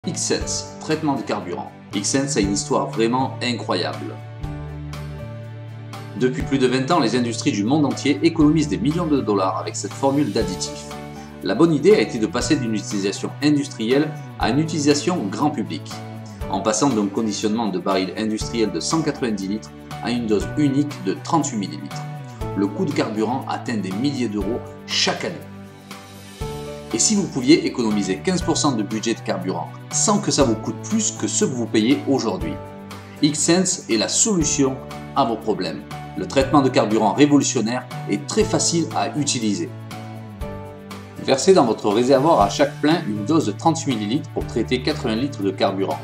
Xsense, traitement de carburant. Xsense a une histoire vraiment incroyable. Depuis plus de 20 ans, les industries du monde entier économisent des millions de dollars avec cette formule d'additifs. La bonne idée a été de passer d'une utilisation industrielle à une utilisation grand public, en passant d'un conditionnement de barils industriels de 190 litres à une dose unique de 38 ml. Le coût de carburant atteint des milliers d'euros chaque année. Et si vous pouviez économiser 15% de budget de carburant sans que ça vous coûte plus que ce que vous payez aujourd'hui? Xsense est la solution à vos problèmes. Le traitement de carburant révolutionnaire est très facile à utiliser. Versez dans votre réservoir à chaque plein une dose de 38 ml pour traiter 80 litres de carburant.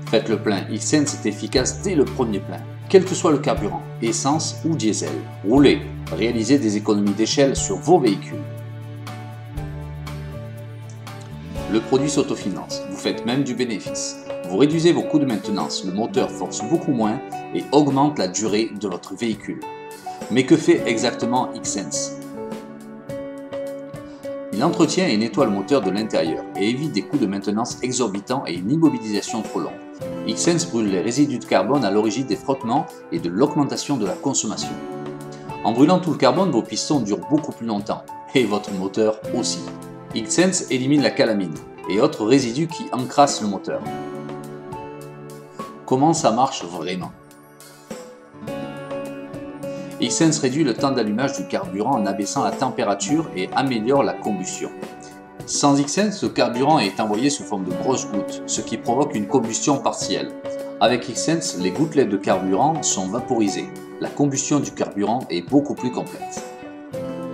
Faites le plein, Xsense est efficace dès le premier plein, quel que soit le carburant, essence ou diesel. Roulez, réalisez des économies d'échelle sur vos véhicules. Le produit s'autofinance, vous faites même du bénéfice. Vous réduisez vos coûts de maintenance, le moteur force beaucoup moins et augmente la durée de votre véhicule. Mais que fait exactement Xsense? Il entretient et nettoie le moteur de l'intérieur et évite des coûts de maintenance exorbitants et une immobilisation trop longue. Xsense brûle les résidus de carbone à l'origine des frottements et de l'augmentation de la consommation. En brûlant tout le carbone, vos pistons durent beaucoup plus longtemps et votre moteur aussi. Xsense élimine la calamine et autres résidus qui encrassent le moteur. Comment ça marche vraiment? Xsense réduit le temps d'allumage du carburant en abaissant la température et améliore la combustion. Sans Xsense, le carburant est envoyé sous forme de grosses gouttes, ce qui provoque une combustion partielle. Avec Xsense, les gouttelettes de carburant sont vaporisées. La combustion du carburant est beaucoup plus complète.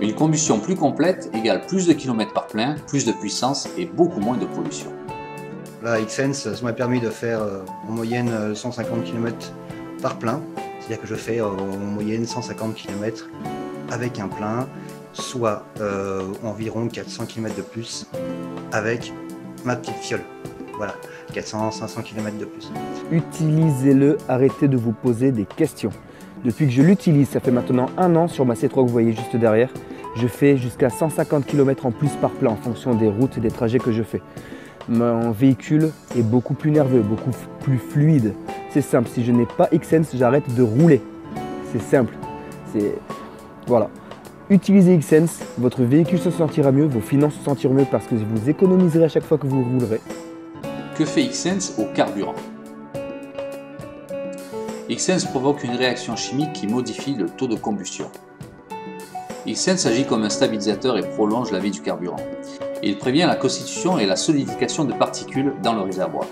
Une combustion plus complète égale plus de kilomètres par plein, plus de puissance et beaucoup moins de pollution. Là, Xsense, ça m'a permis de faire en moyenne 150 km par plein. C'est-à-dire que je fais en moyenne 150 km avec un plein, soit environ 400 km de plus avec ma petite fiole. Voilà, 400-500 km de plus. Utilisez-le, arrêtez de vous poser des questions. Depuis que je l'utilise, ça fait maintenant 1 an sur ma C3 que vous voyez juste derrière, je fais jusqu'à 150 km en plus par plein en fonction des routes et des trajets que je fais. Mon véhicule est beaucoup plus nerveux, beaucoup plus fluide. C'est simple, si je n'ai pas Xsense, j'arrête de rouler. C'est simple. Voilà. Utilisez Xsense, votre véhicule se sentira mieux, vos finances se sentiront mieux parce que vous économiserez à chaque fois que vous roulerez. Que fait Xsense au carburant? Xsense provoque une réaction chimique qui modifie le taux de combustion. Xsense agit comme un stabilisateur et prolonge la vie du carburant. Il prévient la constitution et la solidification de particules dans le réservoir.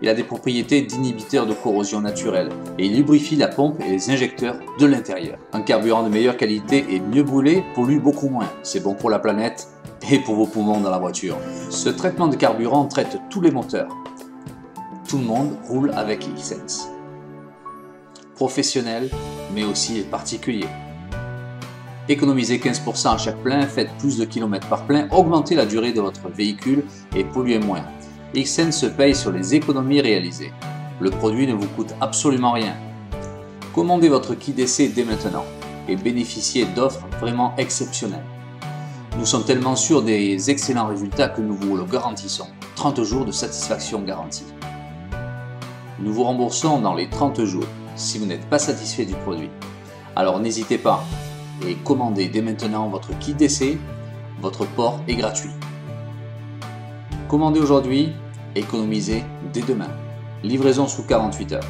Il a des propriétés d'inhibiteur de corrosion naturelle et il lubrifie la pompe et les injecteurs de l'intérieur. Un carburant de meilleure qualité et mieux brûlé pollue beaucoup moins. C'est bon pour la planète et pour vos poumons dans la voiture. Ce traitement de carburant traite tous les moteurs. Tout le monde roule avec Xsense. Professionnels, mais aussi les particuliers. Économisez 15% à chaque plein, faites plus de kilomètres par plein, augmentez la durée de votre véhicule et polluez moins. Xsense se paye sur les économies réalisées. Le produit ne vous coûte absolument rien. Commandez votre kit d'essai dès maintenant et bénéficiez d'offres vraiment exceptionnelles. Nous sommes tellement sûrs des excellents résultats que nous vous le garantissons. 30 jours de satisfaction garantie. Nous vous remboursons dans les 30 jours si vous n'êtes pas satisfait du produit. Alors n'hésitez pas et commandez dès maintenant votre kit d'essai. Votre port est gratuit. Commandez aujourd'hui, économisez dès demain. Livraison sous 48 heures.